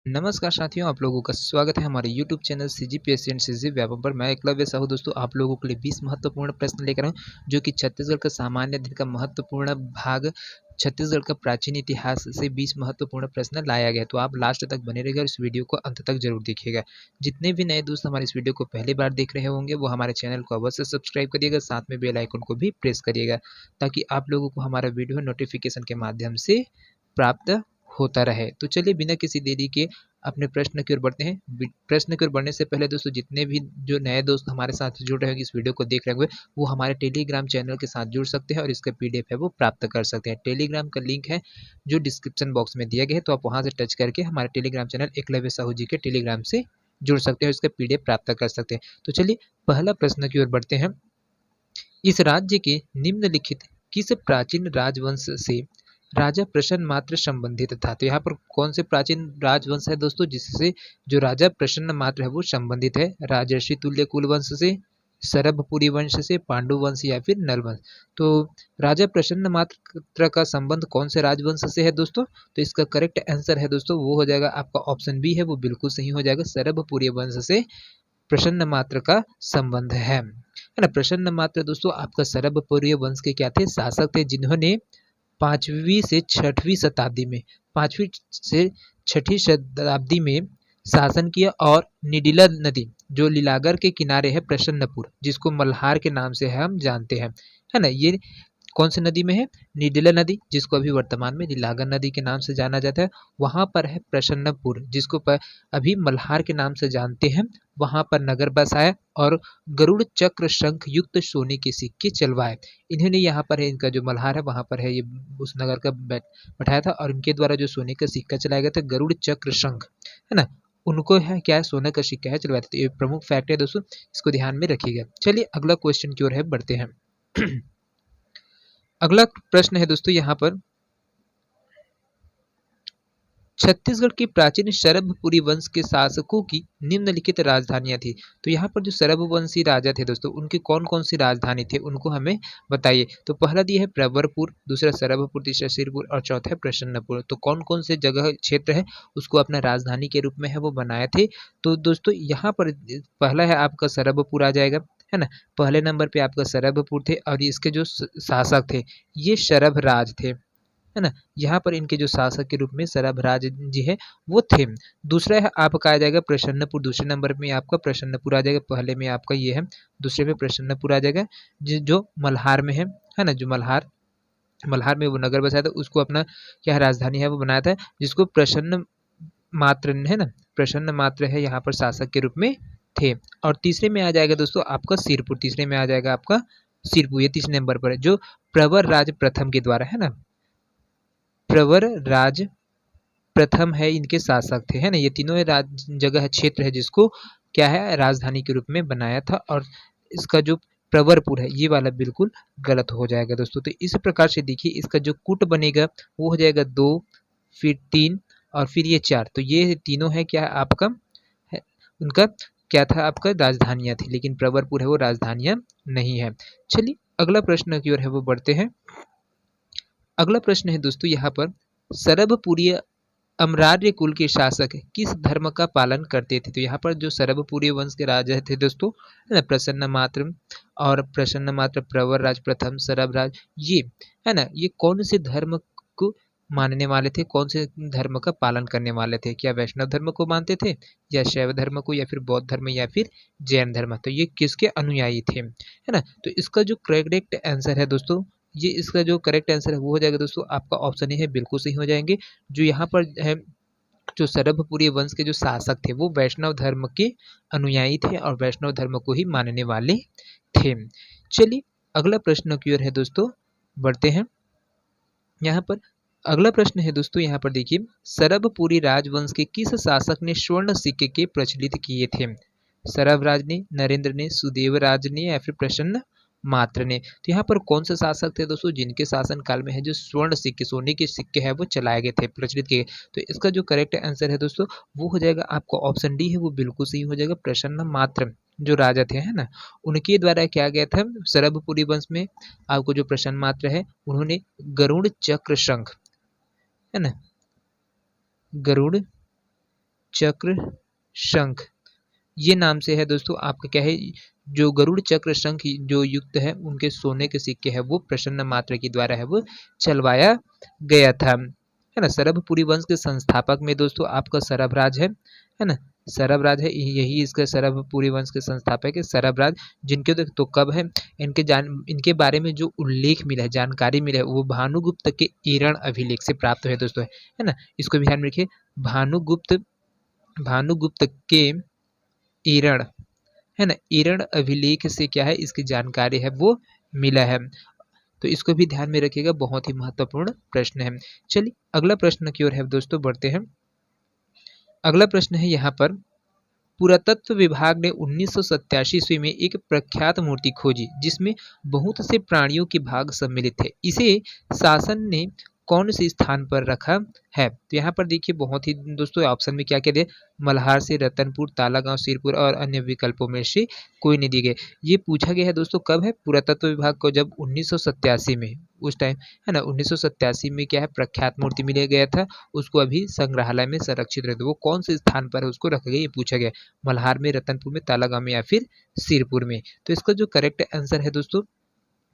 नमस्कार साथियों, आप लोगों का स्वागत है हमारे YouTube channel CGPSC and CG Vyapam पर। मैं एकलव्य साहू दोस्तों आप लोगों के लिए 20 महत्वपूर्ण प्रश्न लेकर आऊँ, जो कि छत्तीसगढ़ का सामान्य अध्ययन का महत्वपूर्ण भाग छत्तीसगढ़ का प्राचीन इतिहास से 20 महत्वपूर्ण प्रश्न लाया गया। तो आप लास्ट तक बने रहिएगा और इस वीडियो को अंत तक जरूर देखिएगा। जितने भी नए दोस्त हमारे इस वीडियो को पहली बार देख रहे होंगे वो हमारे चैनल को अवश्य सब्सक्राइब करिएगा, साथ में बेल आइकन को भी प्रेस करिएगा ताकि आप लोगों को हमारा वीडियो नोटिफिकेशन के माध्यम से प्राप्त होता रहे। तो चलिए बिना किसी देरी के अपने प्रश्न की ओर बढ़ते हैं। प्रश्न की ओर बढ़ने से पहले दोस्तों जितने भी जो नए दोस्त हमारे साथ जुड़ रहे होंगे, इस वीडियो को देख रहे होंगे, वो हमारे टेलीग्राम चैनल के साथ जुड़ सकते हैं और इसका PDF है वो प्राप्त कर सकते हैं। टेलीग्राम का लिंक है जो डिस्क्रिप्शन बॉक्स में दिया गया है, तो आप वहाँ से टच करके हमारे टेलीग्राम चैनल एकलव्य साहू जी के टेलीग्राम से जुड़ सकते हैं और इसका PDF प्राप्त कर सकते हैं। तो चलिए पहला प्रश्न की ओर बढ़ते हैं। इस राज्य के निम्नलिखित किस प्राचीन राजवंश से राजा प्रसन्न मात्र संबंधित था? तो यहाँ पर कौन से प्राचीन राजवंश है दोस्तों जिससे जो राजा प्रसन्न मात्र है वो संबंधित है? राजर्षि तुल्य कुल वंश से, सरभपुरी वंश से, पांडु वंश या फिर नल वंश? तो राजा प्रसन्न मात्र का संबंध कौन से राजवंश से है दोस्तों? तो इसका करेक्ट आंसर है दोस्तों वो हो जाएगा आपका ऑप्शन बी है, वो बिल्कुल सही हो जाएगा। सरभपुरी वंश से प्रसन्न मात्र का संबंध है ना। प्रसन्न मात्र दोस्तों आपका सरभपुरी वंश के क्या थे? शासक थे, जिन्होंने 5वीं से 6वीं शताब्दी में 5वीं से 6वीं शताब्दी में शासन किया और निडिला नदी जो लीलागर के किनारे है प्रसन्नपुर, जिसको मल्हार के नाम से हम जानते हैं, है ना। ये कौन सी नदी में है? निडिला नदी, जिसको अभी वर्तमान में लीलागर नदी के नाम से जाना जाता है। वहाँ पर है प्रसन्नपुर, जिसको अभी मल्हार के नाम से जानते हैं। वहाँ पर नगर बसाया और गरुड़ चक्र शंख युक्त सोने के सिक्के चलवाए। इन्होंने यहाँ पर है, इनका जो मल्हार है वहाँ पर है, ये उस नगर का बैठाया था और इनके द्वारा जो सोने का सिक्का चलाया गया था गरुड़ चक्र शंख, है ना, उनको है क्या है, सोने का सिक्का है चलवाया था। तो ये प्रमुख फैक्ट है दोस्तों, इसको ध्यान में रखिएगा। चलिए अगला क्वेश्चन की ओर है बढ़ते हैं। अगला प्रश्न है दोस्तों यहाँ पर, छत्तीसगढ़ के प्राचीन सरभपुरी वंश के शासकों की निम्नलिखित राजधानियां थी। तो यहाँ पर जो सरभवंशी राजा थे दोस्तों, उनकी कौन कौन सी राजधानी थे उनको हमें बताइए। तो पहला दिया है प्रवरपुर, दूसरा सरभपुर, तीसरा सिरपुर और चौथा है प्रसन्नपुर। तो कौन कौन से जगह क्षेत्र है उसको अपना राजधानी के रूप में है वो बनाए थे? तो दोस्तों यहाँ पर पहला है आपका सरभपुर आ जाएगा, है ना। पहले नंबर पे आपका सरभपुर थे और इसके जो शासक थे ये शरभराज थे, है ना। यहाँ पर इनके जो शासक के रूप में सरभराज जी है वो थे। दूसरा है आपका आ जाएगा प्रसन्नपुर, दूसरे नंबर में आपका प्रसन्नपुर आ जाएगा। पहले में आपका ये है, दूसरे में प्रसन्नपुर आ जाएगा, जो मल्हार में है ना। जो मल्हार में वो नगर बसाया था, उसको अपना क्या राजधानी है वो बनाया था, जिसको प्रसन्न मात्र है ना, प्रसन्न मात्र है यहाँ पर शासक के रूप में थे। और तीसरे में आ जाएगा दोस्तों आपका सिरपुर, तीसरे में आ जाएगा आपका सिरपुर, ये तीसरे नंबर पर है, जो प्रवर राज प्रथम के द्वारा, है ना। प्रवर राज प्रथम है इनके शासक थे, है ना। ये तीनों जगह क्षेत्र है जिसको क्या है राजधानी के रूप में बनाया था। और इसका जो प्रवरपुर है ये वाला बिल्कुल गलत हो जाएगा दोस्तों। तो इस प्रकार से देखिए इसका जो कूट बनेगा वो हो जाएगा 2, फिर 3 और फिर ये 4। तो ये तीनों है क्या आपका है, उनका क्या था आपका राजधानियां थी, लेकिन प्रवरपुर है वो राजधानियां नहीं है। चलिए अगला प्रश्न की ओर है वो बढ़ते हैं। अगला प्रश्न है दोस्तों यहाँ पर, सरभपुरी अमरार्य कुल के शासक किस धर्म का पालन करते थे? तो यहाँ पर जो सरभपुरी वंश के राजा थे दोस्तों, है ना, प्रसन्न मात्र और प्रसन्न मात्र, प्रवर राज प्रथम, सरभराज, ये है ना, ये कौन से धर्म को मानने वाले थे, कौन से धर्म का पालन करने वाले थे? क्या वैष्णव धर्म को मानते थे, या शैव धर्म को, या फिर बौद्ध धर्म, या फिर जैन धर्म? तो ये किसके अनुयायी थे, है ना। तो इसका जो करेक्ट आंसर है दोस्तों, ये इसका जो करेक्ट आंसर है वो हो जाएगा दोस्तों आपका ऑप्शन ए है, बिल्कुल सही हो जाएंगे। जो यहाँ पर है, जो सरभपुरी वंश के जो शासक थे वो वैष्णव धर्म के अनुयायी थे और वैष्णव धर्म को ही मानने वाले थे। चलिए अगला प्रश्न की ओर है दोस्तों बढ़ते हैं। यहाँ पर अगला प्रश्न है दोस्तों, यहाँ पर देखिए, सरभपुरी राजवंश के किस शासक ने स्वर्ण सिक्के के प्रचलित किए थे? सरभराज ने, नरेंद्र ने, सुदेवराज ने, या फिर प्रसन्न मात्र ने? तो यहाँ पर कौन से शासक थे दोस्तों जिनके शासन काल में है जो स्वर्ण सिक्के, सोने के सिक्के है वो चलाए गए थे, प्रचलित किए? तो इसका जो करेक्ट आंसर है दोस्तों वो हो जाएगा आपका ऑप्शन डी है, वो बिल्कुल सही हो जाएगा। प्रसन्न मात्र जो राजा थे, है ना, उनके द्वारा क्या गया था सरभपुरी वंश में, आपको जो प्रसन्न मात्र है उन्होंने गरुड़ चक्र शंख, है ना, गरुड़ चक्र शंख, ये नाम से है दोस्तों आपका क्या है, जो गरुड़ चक्र शंख जो युक्त है उनके सोने के सिक्के है वो प्रसन्न मात्र के द्वारा है वो चलवाया गया था, है ना। सरभपुरी वंश के संस्थापक में दोस्तों आपका सरभराज है ना। सरभराज है, यही इसका सरभपुरी वंश के संस्थापक है सरभराज, जिनके तो कब है, इनके बारे में जो उल्लेख मिला है, जानकारी मिला है, वो भानुगुप्त के ईरण अभिलेख से प्राप्त है दोस्तों, है ना। इसको भी ध्यान में रखिए, भानुगुप्त के ईरण, है ना, ईरण अभिलेख से क्या है, इसकी जानकारी है वो मिला है। तो इसको भी ध्यान में रखिएगा, बहुत ही महत्वपूर्ण प्रश्न है। चलिए अगला प्रश्न की ओर है दोस्तों बढ़ते हैं। अगला प्रश्न है यहाँ पर, पुरातत्व विभाग ने 1987 ईस्वी में एक प्रख्यात मूर्ति खोजी जिसमें बहुत से प्राणियों के भाग सम्मिलित थे, इसे शासन ने कौन से स्थान पर रखा है। तो यहाँ पर देखिए बहुत ही दोस्तों ऑप्शन में क्या क्या दिए, मल्हार से, रतनपुर, तालागांव, सिरपुर और अन्य विकल्पों में से कोई नहीं दिए गए। ये पूछा गया है दोस्तों कब है, पुरातत्व विभाग को जब 1987 में, उस टाइम, है ना, 1987 में क्या है प्रख्यात मूर्ति मिल गया था, उसको अभी संग्रहालय में संरक्षित रहता है, वो कौन से स्थान पर है उसको रखा गया, ये पूछा गया, मल्हार में, रतनपुर में, तालागांव में या फिर सिरपुर में। तो इसका जो करेक्ट आंसर है दोस्तों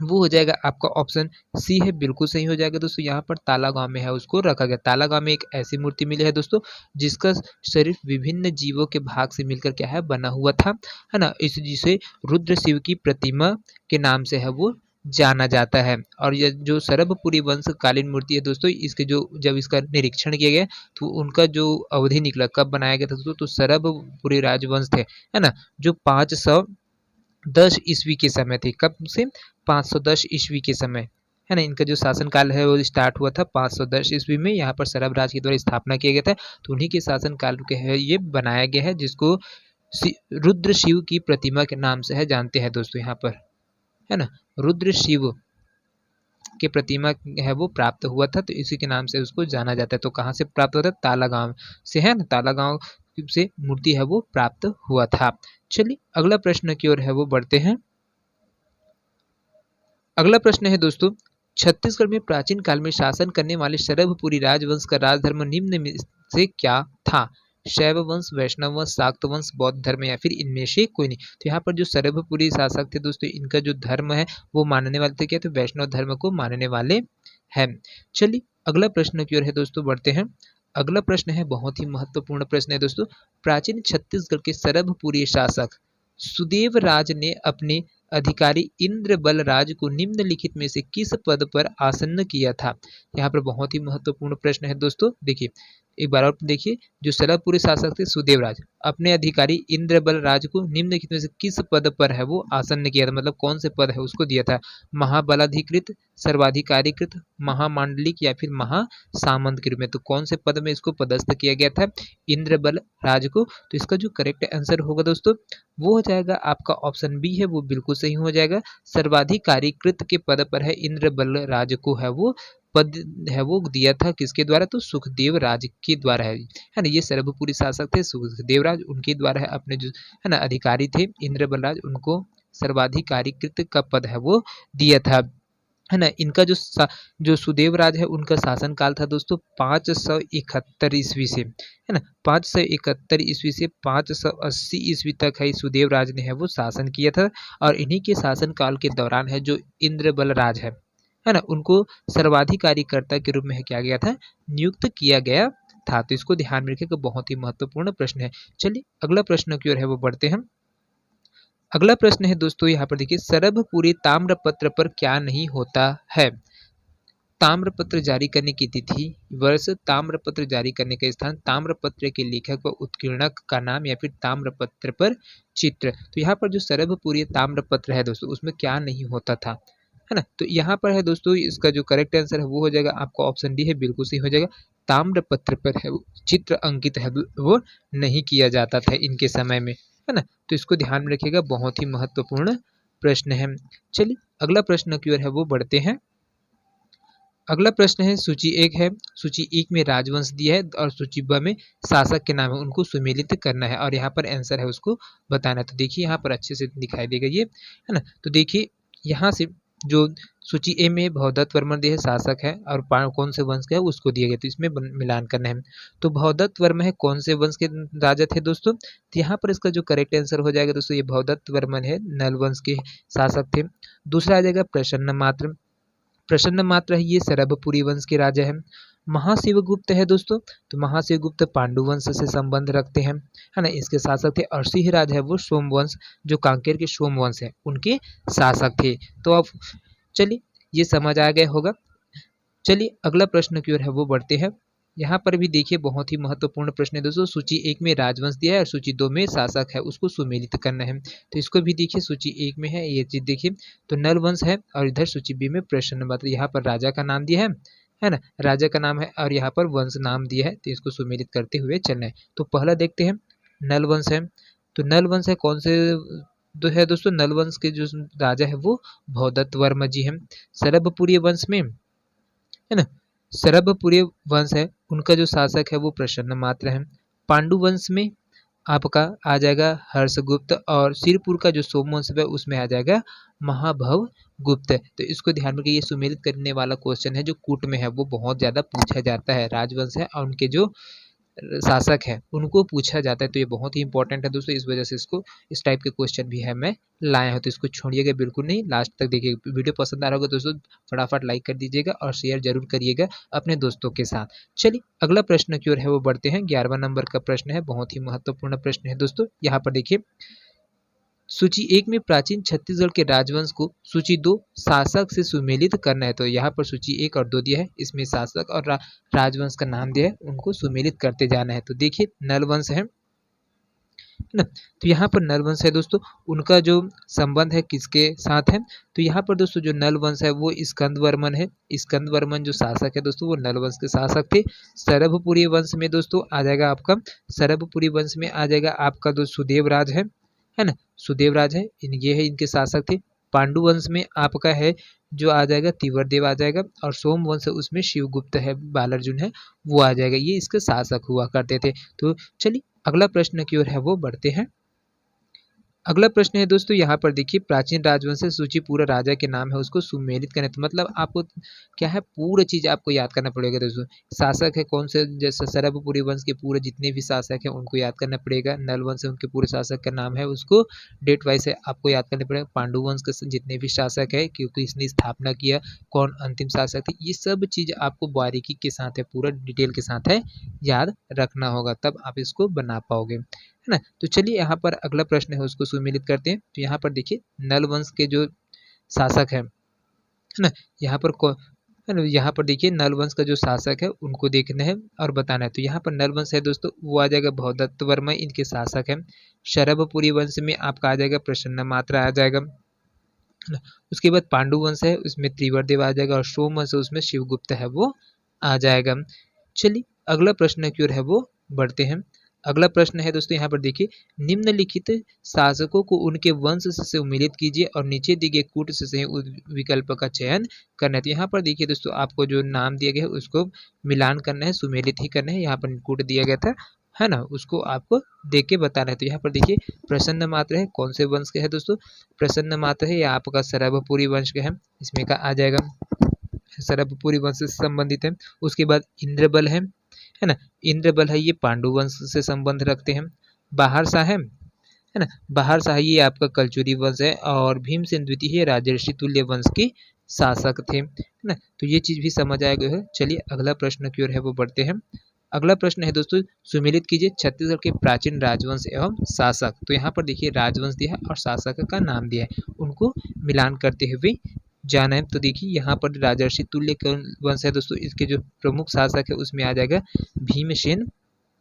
वो हो जाएगा आपका ऑप्शन सी है, बिल्कुल सही हो जाएगा दोस्तों। यहाँ पर तालागांव में है उसको रखा गया। तालागांव में एक ऐसी मूर्ति मिली है दोस्तों जिसका शरीर विभिन्न जीवों के भाग से मिलकर क्या है बना हुआ था, है ना, इस जिसे रुद्र शिव की प्रतिमा के नाम से है वो जाना जाता है। और ये जो सरभपुरी वंश कालीन मूर्ति है दोस्तों, इसके जो जब इसका निरीक्षण किया गया तो उनका जो अवधि निकला, कब बनाया गया था दोस्तों, तो सरभपुरी राजवंश थे, है ना, जो 510 ईस्वी के समय थे, कब से, 510 ईस्वी के समय, है ना। इनका जो शासनकाल है वो स्टार्ट हुआ था 510 ईस्वी में, यहाँ पर सरभराज के द्वारा स्थापना किया गया था, तो उन्हीं के शासनकाल के है ये बनाया गया है, जिसको रुद्र शिव की प्रतिमा के नाम से है जानते हैं दोस्तों यहाँ पर, है ना, रुद्र शिव के प्रतिमा है वो प्राप्त हुआ था, तो इसी के नाम से उसको जाना जाता है। तो कहाँ से प्राप्त होता है, तालागांव से, है ना, तालागांव से मूर्ति है वो प्राप्त हुआ था। चलिए अगला प्रश्न की ओर है वो बढ़ते हैं। अगला प्रश्न है दोस्तों, छत्तीसगढ़ में प्राचीन काल में शासन करने वाले सरभपुरी राजवंश का राजधर्म निम्न में से क्या था, शैव वंश, वैष्णव वंश, शाक्त वंश, बौद्ध धर्म या फिर इनमें से कोई नहीं। तो यहाँ पर जो सरभपुरी शासक थे दोस्तों, इनका जो धर्म है वो मानने वाले थे क्या, तो वैष्णव धर्म को मानने वाले हैं। चलिए अगला प्रश्न की ओर है दोस्तों बढ़ते हैं। अगला प्रश्न है बहुत ही महत्वपूर्ण प्रश्न है दोस्तों, प्राचीन छत्तीसगढ़ के सरभपुरी शासक सुदेव राज ने अपने अधिकारी इंद्र बलराज को निम्नलिखित में से किस पद पर आसन्न किया था। यहाँ पर बहुत ही महत्वपूर्ण प्रश्न है दोस्तों, देखिए एक बार और देखिए, जो सरभपुरी शासक थे सुदेवराज, अपने अधिकारी इंद्र बलराज को निम्नलिखित में से किस पद पर है वो आसन्न किया था, मतलब कौन से पद है उसको दिया था, महाबलाधिकृत, सर्वाधिकारीकृत, महामांडलिक या फिर महासामंत के रूप में। तो कौन से पद में इसको पदस्थ किया गया था इंद्र बलराज को। तो इसका जो करेक्ट आंसर होगा दोस्तों वो हो जाएगा आपका ऑप्शन बी है, वो बिल्कुल सही हो जाएगा, सर्वाधिकारीकृत के पद पर है इंद्र बलराज को है वो पद है वो दिया था, किसके द्वारा, तो सुखदेव राज के द्वारा है ना। ये सरभपुरी शासक थे सुखदेव राज, उनके द्वारा है, अपने जो है ना अधिकारी थे इंद्र बलराज, उनको सर्वाधिकारीकृत का पद है वो दिया था, है ना। इनका जो सुदेव राज है उनका शासन काल था दोस्तों 571 ईस्वी से, है ना, 571 ईस्वी से 580 ईस्वी तक है सुदेव राज ने है वो शासन किया था। और इन्हीं के शासन काल के दौरान है जो इंद्र बलराज है ना, उनको सर्वाधिकारीकर्ता के रूप में किया गया था, नियुक्त किया गया था। तो इसको ध्यान में रखिएगा, बहुत ही महत्वपूर्ण प्रश्न है। चलिए अगला प्रश्न की ओर है वो बढ़ते हैं। अगला प्रश्न है दोस्तों यहाँ पर देखिए, सरभपुरी ताम्रपत्र पर क्या नहीं होता है। ताम्रपत्र जारी करने की तिथि, वर्ष, ताम्रपत्र जारी करने का स्थान, ताम्रपत्र के लेखक व उत्कीर्णक का नाम या फिर ताम्रपत्र पर चित्र। तो यहाँ पर जो सरभपुरी ताम्रपत्र है दोस्तों उसमें क्या नहीं होता था, है ना। तो यहाँ पर है दोस्तों इसका जो करेक्ट आंसर है वो हो जाएगा आपका ऑप्शन डी है, बिल्कुल सही हो जाएगा, ताम्रपत्र पर है चित्र अंकित है वो नहीं किया जाता था इनके समय में, है ना। तो इसको ध्यान में रखिएगा, बहुत ही महत्वपूर्ण प्रश्न है। चलिए अगला प्रश्न की ओर है वो बढ़ते हैं। अगला प्रश्न है सूची 1 है, सूची 1 में राजवंश दिया है और सूची 2 में शासक के नाम है, उनको सुमेलित करना है और यहाँ पर आंसर है उसको बताना है। तो देखिए यहाँ पर अच्छे से दिखाई देगा ये, है ना। तो देखिए यहाँ से जो सूची ए में भवदत्त वर्मन दिया है शासक है, और कौन से वंश का है उसको दिया गया, तो इसमें मिलान करना है। तो भवदत्त वर्मन है कौन से वंश के राजा थे दोस्तों, तो यहाँ पर इसका जो करेक्ट आंसर हो जाएगा दोस्तों, ये भवदत्त वर्मन है नल वंश के शासक थे। दूसरा आ जाएगा प्रसन्न मात्र। प्रसन्न मात्र है ये सरभपुरी वंश के राजा है। महाशिवगुप्त है दोस्तों, तो महाशिवगुप्त पांडु वंश से संबंध रखते हैं, है ना, इसके शासक थे। और सिंहराज है वो सोमवंश, जो कांकेर के सोमवंश है उनके शासक थे। तो अब चलिए ये समझ आ गया होगा। चलिए अगला प्रश्न की ओर है वो बढ़ते हैं। यहाँ पर भी देखिए बहुत ही महत्वपूर्ण प्रश्न है दोस्तों। सूची 1 में राजवंश दिया है और सूची 2 में शासक है, उसको सुमेलित करना है। तो इसको भी देखिए, सूची 1 में है ये चीज देखिए, तो नल वंश है, और इधर सूची बी में प्रश्न मात्र, यहाँ पर राजा का नाम दिया है ना, राजा का नाम है, और यहाँ पर वंश नाम दिया है, तो इसको सुमेलित करते हुए चलना है। तो पहला देखते हैं, नल वंश है, तो नल वंश है कौन से तो है दोस्तों, नल वंश के जो राजा है वो भवदत्त वर्मा जी हैं। सरभपुरी वंश में, है ना, सरभपुरी वंश है, उनका जो शासक है वो प्रसन्न मात्र है। पांडु वंश में आपका आ जाएगा हर्षगुप्त, और सिरपुर का जो सोमवंश है उसमें आ जाएगा महाभव गुप्त। तो इसको ध्यान में रखिए, ये सुमेलित करने वाला क्वेश्चन है जो कूट में है, वो बहुत ज्यादा पूछा जाता है। राजवंश है और उनके जो शासक है उनको पूछा जाता है, तो ये बहुत ही इंपॉर्टेंट है दोस्तों, इस वजह से इसको इस टाइप के क्वेश्चन भी है मैं लाया हूँ। तो इसको छोड़िएगा बिल्कुल नहीं, लास्ट तक देखिए। वीडियो पसंद आ रहा होगा दोस्तों, फटाफट लाइक कर दीजिएगा और शेयर जरूर करिएगा अपने दोस्तों के साथ। चलिए अगला प्रश्न की ओर है वो बढ़ते हैं। 11वां नंबर का प्रश्न है, बहुत ही महत्वपूर्ण प्रश्न है दोस्तों। यहाँ पर देखिए, सूची 1 में प्राचीन छत्तीसगढ़ के राजवंश को सूची 2 शासक से सुमेलित करना है। तो यहाँ पर सूची 1 और 2 दिया है, इसमें शासक और राजवंश का नाम दिया है, उनको सुमेलित करते जाना है। तो देखिए नलवंश है ना, तो यहाँ पर नलवंश है दोस्तों, उनका जो संबंध है किसके साथ है, तो यहाँ पर दोस्तों जो नलवंश है वो स्कंद वर्मन है। स्कंद वर्मन जो शासक है दोस्तों वो नलवंश के शासक थे। सरभपुरी वंश में दोस्तों आ जाएगा आपका, सरभपुरी वंश में आ जाएगा आपका जो सुदेव राज है ना, सुदेव राज है, ये है इनके शासक थे। पांडु वंश में आपका है जो आ जाएगा तिवरदेव आ जाएगा, और सोम वंश उसमें शिवगुप्त है, बालार्जुन है वो आ जाएगा, ये इसके शासक हुआ करते थे। तो चलिए अगला प्रश्न की ओर है वो बढ़ते हैं। अगला प्रश्न है दोस्तों, यहाँ पर देखिए, प्राचीन राजवंश से सूची पूरा राजा के नाम है उसको सुमेलित करना। तो मतलब आपको क्या है, पूरा चीज आपको याद करना पड़ेगा दोस्तों। शासक है कौन से, जैसे सरभपुरी वंश के पूरे जितने भी शासक है उनको याद करना पड़ेगा। नल वंश है उनके पूरे शासक का नाम है, उसको डेट वाइज है आपको याद करना पड़ेगा। पांडु वंश के जितने भी शासक है, क्योंकि इसने स्थापना किया, कौन अंतिम शासक थे, ये सब चीज आपको बारीकी के साथ है, पूरा डिटेल के साथ है याद रखना होगा, तब आप इसको बना पाओगे, है ना। तो चलिए यहाँ पर अगला प्रश्न है उसको सुमेलित करते हैं। तो यहाँ पर देखिए, नल वंश के जो शासक है ना, यहाँ पर है ना, यहाँ पर देखिए नल वंश का जो शासक है उनको देखना है और बताना है। तो यहाँ पर नल वंश है दोस्तों, वो आ जाएगा भवदत्त वर्मा, इनके शासक है। शरभपुरी वंश में आपका आ जाएगा प्रसन्न मात्रा आ जाएगा, है ना। उसके बाद पांडु वंश है उसमें त्रिवरदेव आ जाएगा, और सोम वंश है उसमें शिवगुप्त है वो आ जाएगा। चलिए अगला प्रश्न की ओर है वो बढ़ते हैं। अगला प्रश्न है दोस्तों, यहाँ पर देखिए, निम्नलिखित शासकों को उनके वंश से सम्मिलित कीजिए और नीचे दिए गए कूट से सही विकल्प का चयन करना है। तो यहाँ पर देखिए दोस्तों, आपको जो नाम दिया गया है उसको मिलान करना है, सुमेलित ही करना है। यहाँ पर कूट दिया गया था, है ना, उसको आपको देख के बताना है। तो यहाँ पर देखिए, प्रसन्न मात्र है कौन से वंश का है दोस्तों, प्रसन्न मात्र है या आपका सरभपुरी वंश का है, इसमें का आ जाएगा, सरभपुरी वंश से संबंधित है। उसके बाद इंद्रबल है ना, इंद्रबल है ये पांडु वंश से संबंध रखते हैं। बाहर शाह है ना, बाहर शाह ये आपका कलचुरी वंश है, और भीमसेन द्वितीय राजर्षि तुल्य वंश के शासक थे, है ना। तो ये चीज भी समझ आ गया है। चलिए अगला प्रश्न की ओर है वो बढ़ते हैं। अगला प्रश्न है दोस्तों, सुमेलित कीजिए छत्तीसगढ़ के प्राचीन राजवंश एवं शासक। तो यहाँ पर देखिए राजवंश दिया है और शासक का नाम दिया है, उनको मिलान करते हुए जाना है। तो देखिए यहाँ पर राजर्षि तुल्य वंश है दोस्तों, इसके जो प्रमुख शासक है उसमें आ जाएगा भीमसेन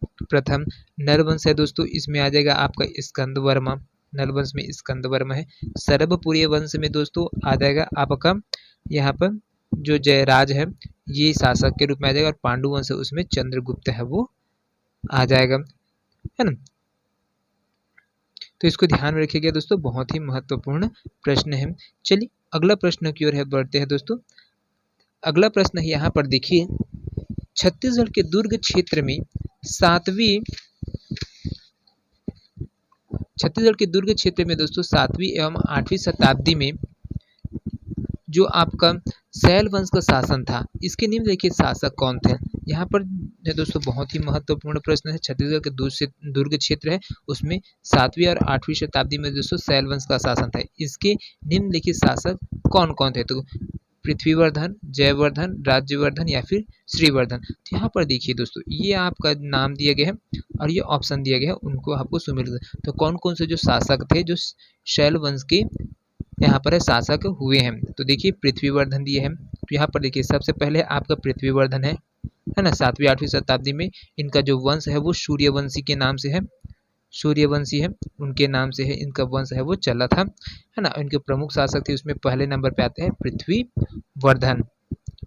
प्रथम। नरवंश है दोस्तों, इसमें आ जाएगा आपका स्कंद वर्मा, नरवंश में स्कंद वर्मा है। सरभपुरी वंश में दोस्तों आ जाएगा आपका यहाँ पर जो जयराज है, ये शासक के रूप में आ जाएगा, और पांडु वंश है उसमें चंद्रगुप्त है वो आ जाएगा, है ना। तो इसको ध्यान में रखिएगा दोस्तों, बहुत ही महत्वपूर्ण प्रश्न है। चलिए अगला प्रश्न की ओर है बढ़ते हैं दोस्तों। अगला प्रश्न है यहाँ पर देखिए, छत्तीसगढ़ के दुर्ग क्षेत्र में सातवीं छत्तीसगढ़ के दुर्ग क्षेत्र में दोस्तों 7वीं एवं 8वीं शताब्दी में जो आपका सैल वंश का शासन था, इसके निम्नलिखित शासक कौन थे? यहाँ पर दोस्तों बहुत ही महत्वपूर्ण प्रश्न है। छत्तीसगढ़ के दुर्ग क्षेत्र है, उसमें 7वीं और 8वीं शताब्दी में दोस्तों सैल वंश का शासन था। इसके निम्नलिखित शासक कौन कौन थे? तो पृथ्वीवर्धन, जयवर्धन, राज्यवर्धन या फिर श्रीवर्धन। तो यहाँ पर देखिए दोस्तों, ये आपका नाम दिया गया है और ये ऑप्शन दिया गया है, उनको आपको सुमिल। तो कौन कौन से जो शासक थे जो शैल वंश के यहाँ पर शासक हुए हैं? तो देखिए पृथ्वीवर्धन दिए हैं। तो यहाँ पर देखिए सबसे पहले आपका पृथ्वीवर्धन है ना, 7वीं 8वीं शताब्दी में इनका जो वंश है वो सूर्यवंशी के नाम से है, सूर्यवंशी है, उनके नाम से है, इनका वंश है वो चला था, है ना। इनके प्रमुख शासक थे, उसमें पहले नंबर पे आते हैं पृथ्वीवर्धन।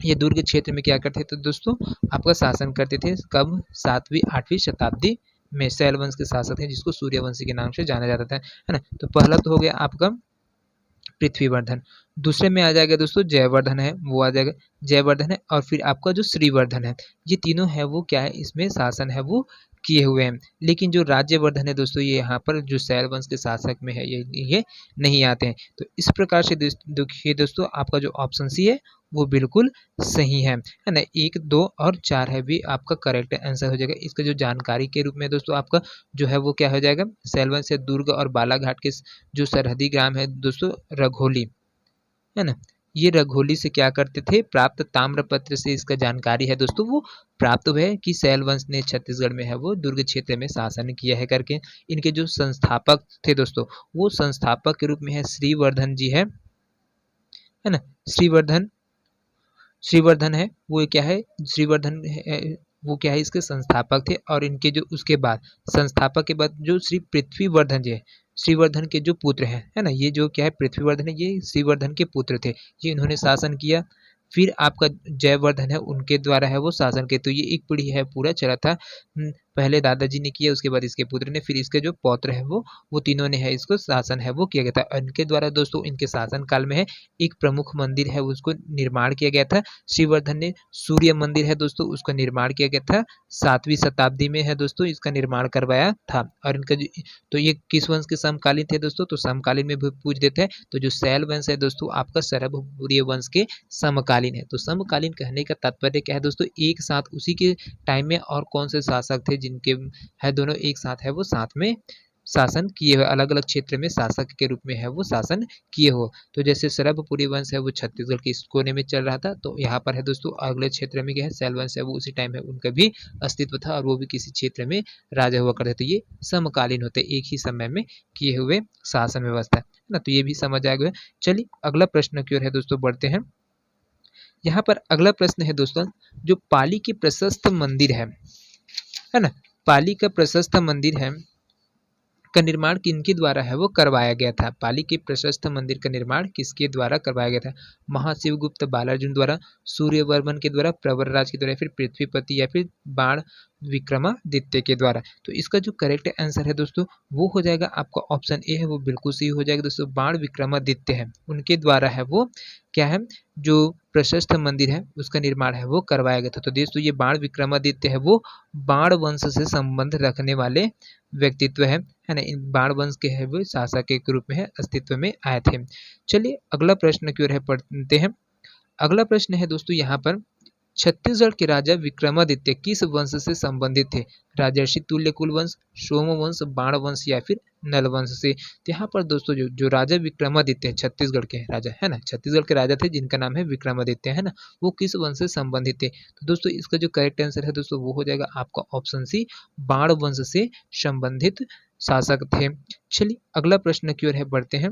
ये दुर्ग क्षेत्र में क्या करते थे दोस्तों? आपका शासन करते थे। कब? 7वीं 8वीं शताब्दी में सैल वंश के शासक हैं, जिसको सूर्यवंशी के नाम से जाना जाता था, है ना। तो पहला तो हो गया आपका पृथ्वीवर्धन। दूसरे में आ जाएगा दोस्तों जयवर्धन है, वो आ जाएगा जयवर्धन है, और फिर आपका जो श्रीवर्धन है, ये तीनों है वो क्या है, इसमें शासन है वो किए हुए हैं। लेकिन जो राज्यवर्धन है दोस्तों, ये यहाँ पर जो सैल वंश के शासक में है, ये नहीं आते हैं। तो इस प्रकार से देखिए दोस्तों, आपका जो ऑप्शन सी है वो बिल्कुल सही है ना। 1, 2 और 4 है भी आपका करेक्ट आंसर हो जाएगा। इसका जो जानकारी के रूप में दोस्तों आपका जो है वो क्या हो जाएगा, सैल वंश से दुर्ग और बालाघाट के जो सरहदी ग्राम है दोस्तों रघोली, है ना, ये रघोली से क्या करते थे, प्राप्त ताम्रपत्र से इसका जानकारी है दोस्तों, वो प्राप्त हुआ है कि सैल वंश ने छत्तीसगढ़ में है वो दुर्ग क्षेत्र में शासन किया है करके। इनके जो संस्थापक थे दोस्तों, वो संस्थापक के रूप में है श्रीवर्धन जी है ना। श्रीवर्धन है वो क्या है, श्रीवर्धन है, वो क्या है, इसके संस्थापक थे। और इनके जो उसके बाद संस्थापक के बाद जो श्री पृथ्वीवर्धन जी है, श्रीवर्धन के जो पुत्र हैं, है ना, ये जो क्या है पृथ्वीवर्धन है, ये श्रीवर्धन के पुत्र थे, ये इन्होंने शासन किया। फिर आपका जयवर्धन है, उनके द्वारा है वो शासन किया। तो ये एक पीढ़ी है पूरा चला था। पहले दादाजी ने किया, उसके बाद इसके पुत्र ने, फिर इसके जो पौत्र है वो तीनों ने है इसको शासन है वो किया गया था। इनके द्वारा दोस्तों इनके शासन काल में है एक प्रमुख मंदिर है उसको निर्माण किया गया था। श्रीवर्धन ने सूर्य मंदिर है दोस्तों, उसका निर्माण किया गया था, 7वीं शताब्दी में है दोस्तों इसका निर्माण करवाया था। और इनका तो ये किस वंश के समकालीन थे दोस्तों? तो समकालीन में भी पूछ देते हैं। तो जो सैल वंश है दोस्तों आपका सरभूर्य वंश के समकालीन है। तो समकालीन कहने का तात्पर्य क्या है दोस्तों? एक साथ उसी के टाइम में और कौन से शासक थे जिनके है दोनों एक साथ है वो साथ में शासन किए हुए, अलग अलग क्षेत्र में शासक के रूप में है वो शासन किए हो। तो जैसे सरभपुरी वंश है वो छत्तीसगढ़ के इस कोने में चल रहा था, तो यहाँ पर है दोस्तों अगले क्षेत्र में क्या है सैल वंश है वो उसी टाइम है उनका भी अस्तित्व था, और वो भी किसी क्षेत्र में राजा हुआ करते। तो ये समकालीन होते, एक ही समय में किए हुए शासन व्यवस्था है ना। तो ये भी समझ आ गया। चलिए अगला प्रश्न की ओर है दोस्तों बढ़ते हैं। यहाँ पर अगला प्रश्न है दोस्तों, जो पाली के प्रशस्त मंदिर है ना, पाली का प्रशस्त मंदिर है का निर्माण किनके द्वारा है वो करवाया गया था? पाली के प्रशस्त मंदिर का निर्माण किसके द्वारा करवाया गया था? महाशिवगुप्त बालार्जुन द्वारा, सूर्यवर्मन के द्वारा, प्रवरराज के द्वारा, फिर पृथ्वीपति या फिर बाण विक्रमादित्य के द्वारा। तो इसका जो करेक्ट आंसर है दोस्तों वो हो जाएगा आपका ऑप्शन ए है, वो बिल्कुल सही हो जाएगा दोस्तों। बाण विक्रमादित्य है, उनके द्वारा है वो क्या है, जो प्रशस्त मंदिर है उसका निर्माण है वो करवाया गया था। तो दोस्तों ये बाण विक्रमादित्य है वो बाण वंश से संबंध रखने वाले व्यक्तित्व है ना। इन बाण वंश के है वो शासक के रूप में है अस्तित्व में आए थे। चलिए अगला प्रश्न की ओर है पढ़ते हैं। अगला प्रश्न है दोस्तों यहाँ पर, छत्तीसगढ़ के राजा विक्रमादित्य किस वंश से संबंधित थे? राजर्षि तुल्यकुल वंश, सोमवंश, बाण वंश या फिर नल वंश से? तो यहाँ पर दोस्तों जो राजा विक्रमादित्य है, छत्तीसगढ़ के राजा है ना, छत्तीसगढ़ के राजा थे जिनका नाम है विक्रमादित्य है ना, वो किस वंश से संबंधित थे? तो दोस्तों इसका जो करेक्ट आंसर है दोस्तों वो हो जाएगा आपका ऑप्शन सी, बाण वंश से संबंधित शासक थे। चलिए अगला प्रश्न की ओर है बढ़ते हैं।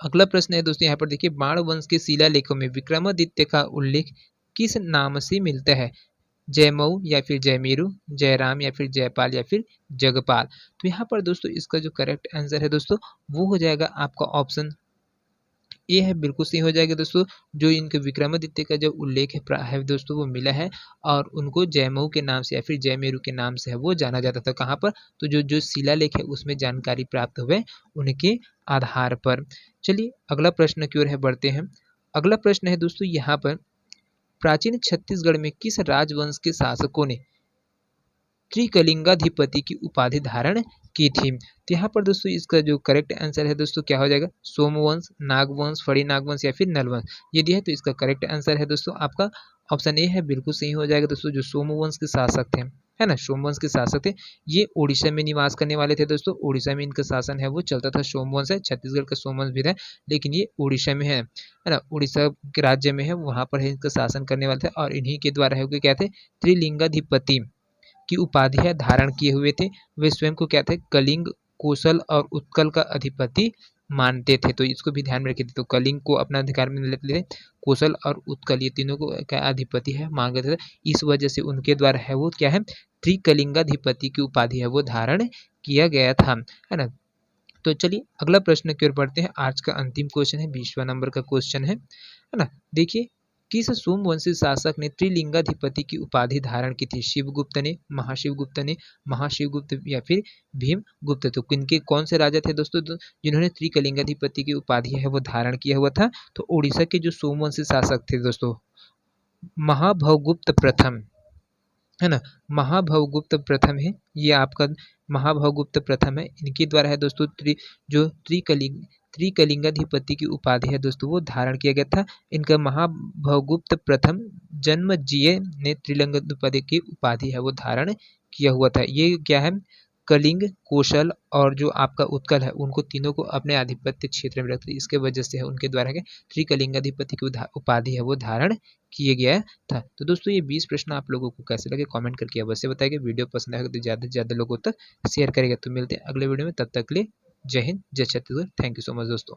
अगला प्रश्न है दोस्तों यहाँ पर देखिए, बाण वंश के शिलालेखों में विक्रमादित्य का उल्लेख किस नाम से मिलता है? जयमऊ या फिर जयमेरू, जयराम या फिर जयपाल या फिर जगपाल? तो यहाँ पर दोस्तों इसका जो करेक्ट आंसर है दोस्तों वो हो जाएगा आपका ऑप्शन ए है, बिल्कुल सही हो जाएगा दोस्तों। जो इनके विक्रमादित्य का जो उल्लेख है दोस्तों वो मिला है, और उनको जयमऊ के नाम से या फिर जयमेरू के नाम से है वो जाना जाता था। कहाँ पर? तो जो शिलालेख है उसमें जानकारी प्राप्त हुए उनके आधार पर। चलिए अगला प्रश्न की ओर है बढ़ते हैं। अगला प्रश्न है दोस्तों यहाँ पर, प्राचीन छत्तीसगढ़ में किस राजवंश के शासकों ने त्रिकलिंगाधिपति की उपाधि धारण की थी। तो यहाँ पर दोस्तों इसका जो करेक्ट आंसर है दोस्तों क्या हो जाएगा, सोमवंश, नागवंश, फड़ी नागवंश या फिर नलवंश। यदि है तो इसका करेक्ट आंसर है दोस्तों आपका ऑप्शन ए है, बिल्कुल सही हो जाएगा दोस्तों। जो सोमवंश के शासक थे, है ना, सोमवंश के शासक थे, ये उड़ीसा में निवास करने वाले थे दोस्तों। उड़ीसा में इनका शासन है वो चलता था, सोमवंश है। छत्तीसगढ़ का सोमवंश भी है, लेकिन ये उड़ीसा में है ना, उड़ीसा के राज्य में है, वहाँ पर है इनका शासन करने वाले थे। और इन्हीं के द्वारा है क्या थे, त्रिलिंगाधिपति की उपाधियां धारण किए हुए थे। वे स्वयं को क्या थे, कलिंग, कौशल और उत्कल का अधिपति मानते थे। तो इसको भी ध्यान में रखिए। तो कलिंग को अपना अधिकार में लेते थे, कौशल और उत्कल ये तीनों को क्या अधिपति है मान गए थे। इस वजह से उनके द्वारा है वो क्या है, त्रिकलिंगाधिपति की उपाधि है वो धारण किया गया था, है ना। तो चलिए अगला प्रश्न की ओर बढ़ते हैं। आज का अंतिम क्वेश्चन है, 20वां नंबर का क्वेश्चन है ना। देखिए, किस सोमवंशी शासक ने त्रिलिंगाधिपति की उपाधि धारण की थी? शिवगुप्त ने, महाशिवगुप्त ने, महाशिवगुप्त या फिर भीमगुप्त। तो किनके कौन से राजा थे दोस्तों जिन्होंने त्रिकलिंगाधिपति की उपाधि है वो धारण किया हुआ था? तो उड़ीसा के जो सोमवंशी शासक थे दोस्तों, महाभवगुप्त प्रथम, है ना, महाभवगुप्त प्रथम है ये आपका, महाभवगुप्त प्रथम है। इनके द्वारा है दोस्तों जो त्रिकलिंगाधिपति की उपाधि है दोस्तों वो धारण किया गया था। इनका महाभवगुप्त प्रथम जन्मजीय ने त्रिलिंगाधिपति की उपाधि है वो धारण किया हुआ था। ये क्या है, कलिंग, कौशल और जो आपका उत्कल है उनको तीनों को अपने आधिपत्य क्षेत्र में रखते, इसके वजह से है उनके द्वारा त्रिकलिंगाधिपति की उपाधि है वो धारण किए गया था। तो दोस्तों ये 20 प्रश्न आप लोगों को कैसे लगे कमेंट करके अवश्य बताइए। वीडियो पसंद आएगा तो ज़्यादा से ज़्यादा लोगों तक शेयर करेगा। तो मिलते हैं अगले वीडियो में, तब तक के लिए जय हिंद, जय Chhattisgarh. Thank you so much दोस्तों।